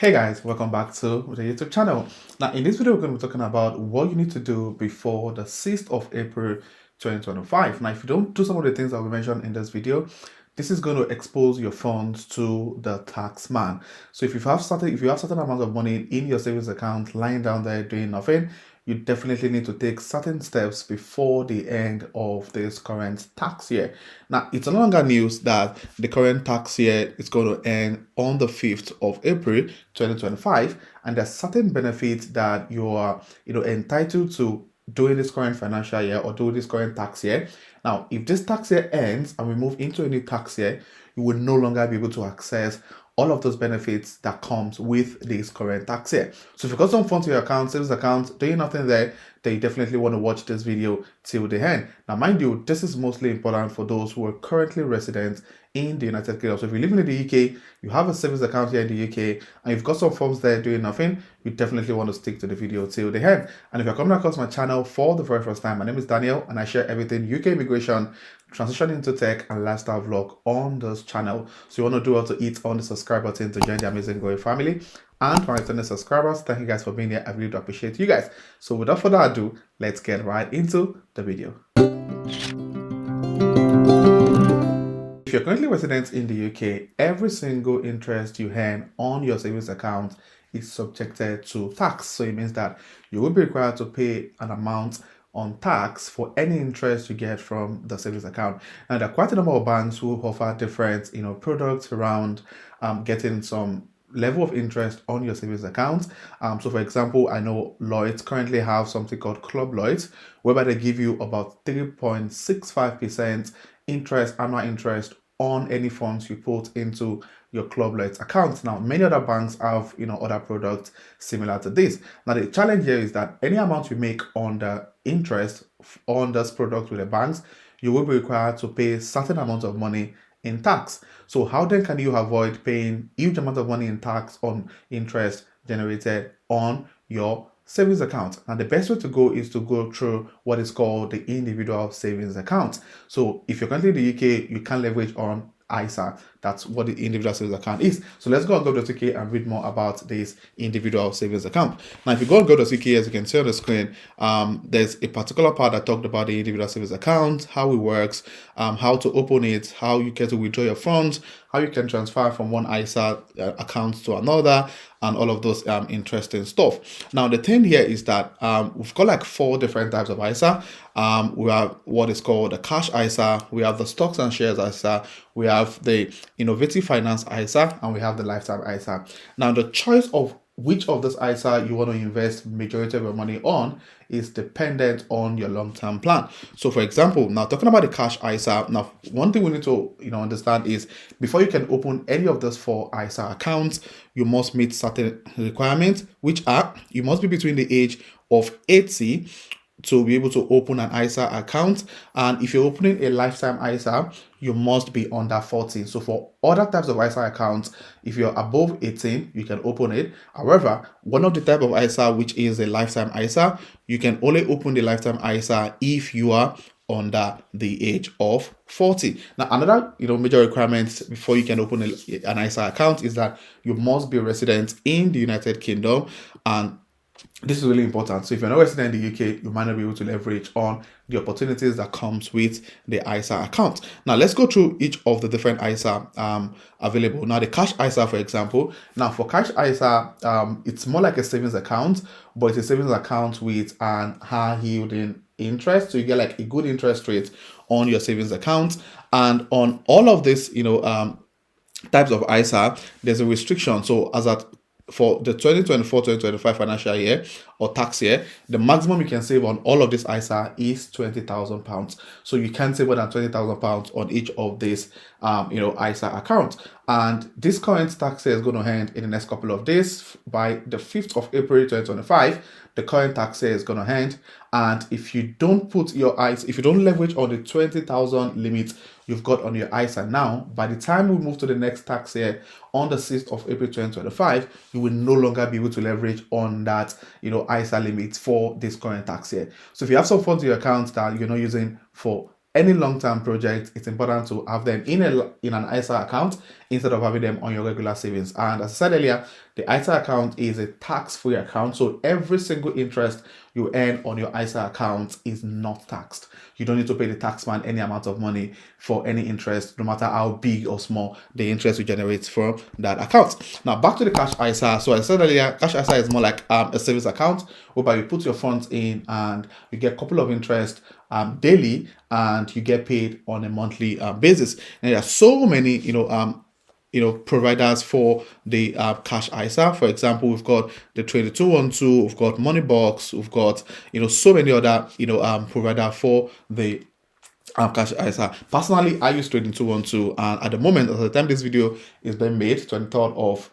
Hey guys, welcome back to the YouTube channel. Now, in this video, we're going to be talking about what you need to do before the 6th of April 2025. Now, if you don't do some of the things that we mentioned in this video, this is going to expose your funds to the tax man. So if you have certain amount of money in your savings account lying down there doing nothing, you definitely need to take certain steps before the end of this current tax year. Now, it's no longer news that the current tax year is going to end on the 5th of April 2025, and there's certain benefits that you are entitled to during this current financial year or during this current tax year. Now, if this tax year ends and we move into a new tax year, you will no longer be able to access all of those benefits that comes with this current tax year. So if you've got some funds in your account, savings account, doing nothing there, then you definitely want to watch this video till the end. Now, mind you, this is mostly important for those who are currently residents in the United Kingdom. So if you live in the UK, you have a savings account here in the UK, and you've got some funds there doing nothing, you definitely want to stick to the video till the end. And if you're coming across my channel for the very first time, my name is Daniel, and I share everything UK immigration, transition into tech, and lifestyle vlog on this channel. So you want to do well to hit on the subscribe button to join the amazing growing family. And for my returning subscribers, thank you guys for being here. I really do appreciate you guys. So without further ado, let's get right into the video. If you're currently resident in the UK, every single interest you earn on your savings account is subjected to tax. So it means that you will be required to pay an amount on tax for any interest you get from the savings account. Now, there are quite a number of banks who offer different products around getting some level of interest on your savings account. So for example, I know Lloyds currently have something called Club Lloyds, whereby they give you about 3.65% interest, annual interest on any funds you put into your Club Lloyds account. Now, many other banks have other products similar to this. Now, the challenge here is that any amount you make on the interest on this product with the banks, you will be required to pay a certain amount of money in tax. So how then can you avoid paying huge amount of money in tax on interest generated on your savings account? And the best way to go is to go through what is called the individual savings account. So if you're currently in the UK, you can leverage on ISA. That's what the individual savings account is. So let's go on go.uk and read more about this individual savings account. Now, if you go on go.uk, as you can see on the screen, there's a particular part that talked about the individual savings account, how it works, how to open it, how you get to withdraw your funds, how you can transfer from one ISA account to another, and all of those interesting stuff. Now, the thing here is that we've got like 4 different types of ISA. We have what is called the cash ISA, we have the stocks and shares ISA, we have the innovative finance ISA, and we have the lifetime ISA. Now, the choice of which of this ISA you want to invest majority of your money on is dependent on your long-term plan. So for example, now talking about the cash ISA, now one thing we need to understand is before you can open any of those 4 ISA accounts, you must meet certain requirements, which are you must be between the age of 80 to be able to open an ISA account, and if you're opening a lifetime ISA, you must be under 14. So for other types of ISA accounts, if you're above 18, you can open it. However, one of the type of ISA, which is a lifetime ISA, you can only open the lifetime ISA if you are under the age of 40. Now, another major requirement before you can open an ISA account is that you must be a resident in the United Kingdom, and this is really important. So if you're not resident in the UK, you might not be able to leverage on the opportunities that comes with the ISA account. Now, let's go through each of the different ISA available. Now, the cash ISA, for example. Now, for cash ISA, it's more like a savings account, but it's a savings account with an high yielding interest. So you get like a good interest rate on your savings account. And on all of this, types of ISA, there's a restriction. So as at for the 2024-2025 financial year or tax year, the maximum you can save on all of this ISA is £20,000. So you can save more than £20,000 on each of these, ISA accounts. And this current tax year is going to end in the next couple of days. By the 5th of April 2025, the current tax year is going to end. And if you don't put your ISA, if you don't leverage on the 20,000 limit you've got on your ISA now, by the time we move to the next tax year on the 6th of April 2025, you will no longer be able to leverage on that ISA limit for this current tax year. So if you have some funds in your account that you're not using for any long-term project, it's important to have them in an ISA account instead of having them on your regular savings. And as I said earlier, the ISA account is a tax-free account, so every single interest you earn on your ISA account is not taxed. You don't need to pay the taxman any amount of money for any interest, no matter how big or small the interest you generate from that account. Now back to the cash ISA. So as I said earlier, cash ISA is more like a savings account whereby you put your funds in and you get a couple of interest daily, and you get paid on a monthly basis. And there are so many, providers for the cash ISA. For example, we've got the 2212, we've got Moneybox, we've got so many other provider for the cash ISA. Personally, I use 2212, and at the moment, at the time this video is being made, 23rd of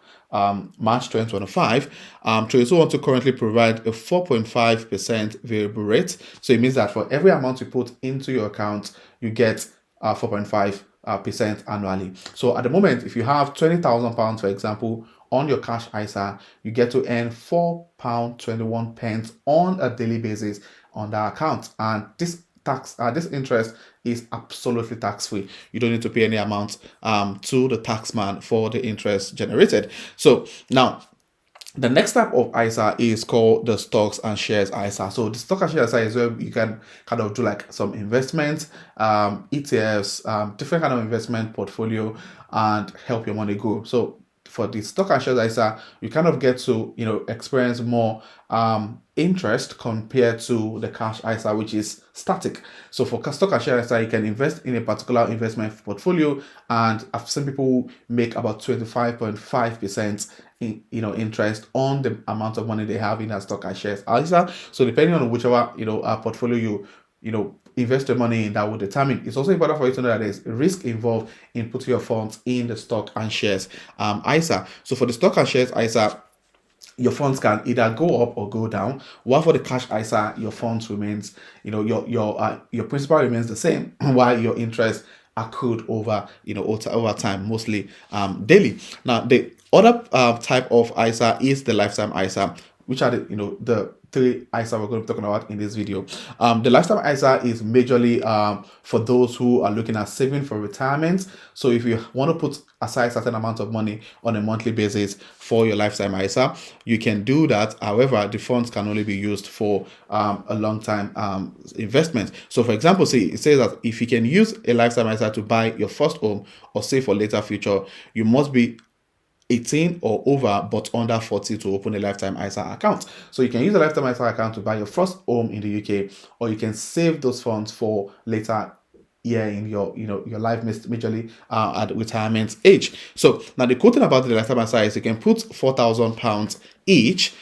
March 2025, 2212 currently provide a 4.5% variable rate. So it means that for every amount you put into your account, you get 4.5% annually. So at the moment, if you have £20,000, for example, on your cash ISA, you get to earn £4.21 on a daily basis on that account. And this interest is absolutely tax-free. You don't need to pay any amount to the taxman for the interest generated. So now, the next type of ISA is called the stocks and shares ISA. So the stock and shares ISA is where you can kind of do like some investments, ETFs, different kind of investment portfolio, and help your money grow. So for the stock and shares ISA, you kind of get to experience more interest compared to the cash ISA, which is static. So for stock and share ISA, you can invest in a particular investment portfolio, and I've seen people make about 25.5% interest on the amount of money they have in a stock and shares ISA. So depending on whichever portfolio you invest your money in, that will determine. It's also important for you to know that there's risk involved in putting your funds in the stock and shares ISA. So for the stock and shares ISA, your funds can either go up or go down. While for the cash ISA, your funds remains, your principal remains the same, while your interest accrued over time, mostly daily. Now the other type of ISA is the lifetime ISA, which are the three ISA we're going to be talking about in this video. The lifetime ISA is majorly for those who are looking at saving for retirement. So if you want to put aside a certain amount of money on a monthly basis for your lifetime ISA, you can do that. However, the funds can only be used for a long time investment. So for example, it says that if you can use a lifetime ISA to buy your first home or save for later future, you must be 18 or over but under 40 to open a lifetime ISA account. So you can use a lifetime ISA account to buy your first home in the UK, or you can save those funds for later in your life, majorly at retirement age. So now the cool thing about the lifetime ISA is you can put £4,000 each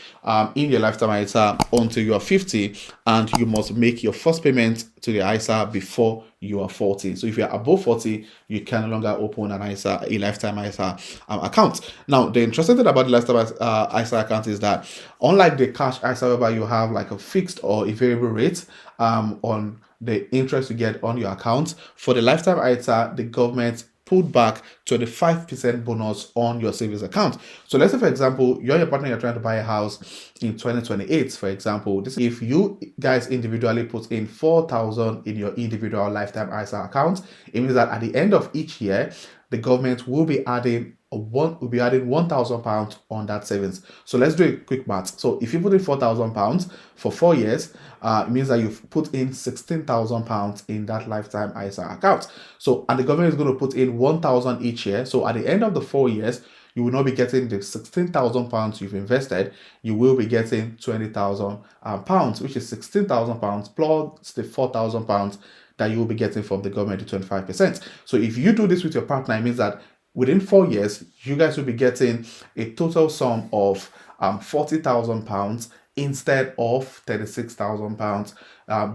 in your lifetime ISA until you are 50, and you must make your first payment to the ISA before you are 40. So if you are above 40, you can no longer open a lifetime ISA account. Now the interesting thing about the lifetime ISA account is that unlike the cash ISA, whereby you have like a fixed or a variable rate on the interest you get on your account, for the lifetime ISA, the government put back 25% bonus on your savings account. So let's say, for example, you and your partner, you're trying to buy a house in 2028, for example. If you guys individually put in 4,000 in your individual lifetime ISA account, it means that at the end of each year, the government will be adding £1,000 on that savings. So let's do a quick math. So if you put in £4,000 for 4 years, it means that you've put in £16,000 in that lifetime ISA account. So, and the government is going to put in 1,000 each year. So at the end of the 4 years, you will not be getting the £16,000 you've invested. You will be getting £20,000, which is £16,000 plus the £4,000 that you will be getting from the government, the 25%. So if you do this with your partner, it means that within 4 years, you guys will be getting a total sum of £40,000 instead of £36,000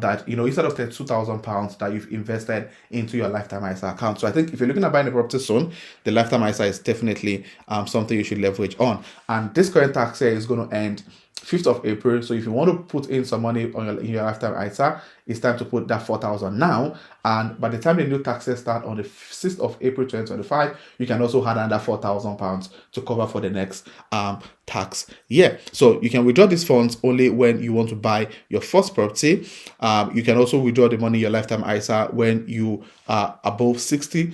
that, instead of £32,000 that you've invested into your lifetime ISA account. So I think if you're looking at buying a property soon, the lifetime ISA is definitely something you should leverage on. And this current tax year is going to end 5th of April. So if you want to put in some money on your lifetime ISA, it's time to put that 4,000 now. And by the time the new taxes start on the 6th of April 2025, you can also add another £4,000 to cover for the next tax year. So you can withdraw these funds only when you want to buy your first property. You can also withdraw the money in your lifetime ISA when you are above 60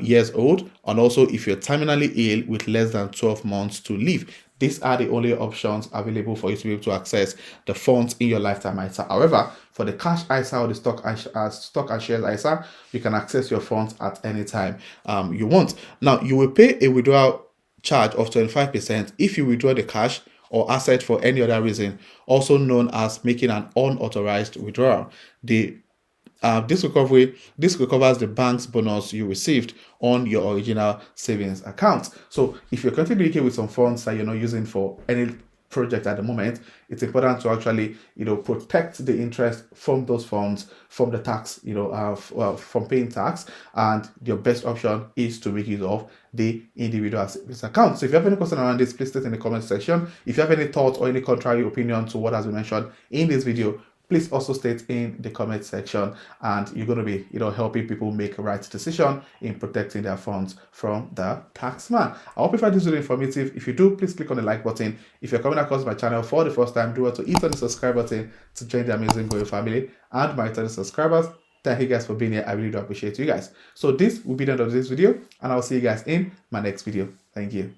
years old, and also if you're terminally ill with less than 12 months to live. These are the only options available for you to be able to access the funds in your lifetime ISA. However, for the cash ISA or the stock and shares ISA, you can access your funds at any time you want. Now, you will pay a withdrawal charge of 25% if you withdraw the cash or asset for any other reason, also known as making an unauthorized withdrawal. This recovers the bank's bonus you received on your original savings account. So if you're currently working with some funds that you're not using for any project at the moment, it's important to actually protect the interest from those funds from the tax, from paying tax. And your best option is to make use of the individual savings account. So if you have any question around this, please state in the comment section. If you have any thoughts or any contrary opinion to what has been mentioned in this video, please also state in the comment section, and you're going to be helping people make a right decision in protecting their funds from the tax man. I hope you find this video informative. If you do, please click on the like button. If you're coming across my channel for the first time, do want to hit on the subscribe button to join the amazing Goyo family. And my returning subscribers, thank you guys for being here. I really do appreciate you guys. So this will be the end of this video, and I'll see you guys in my next video. Thank you.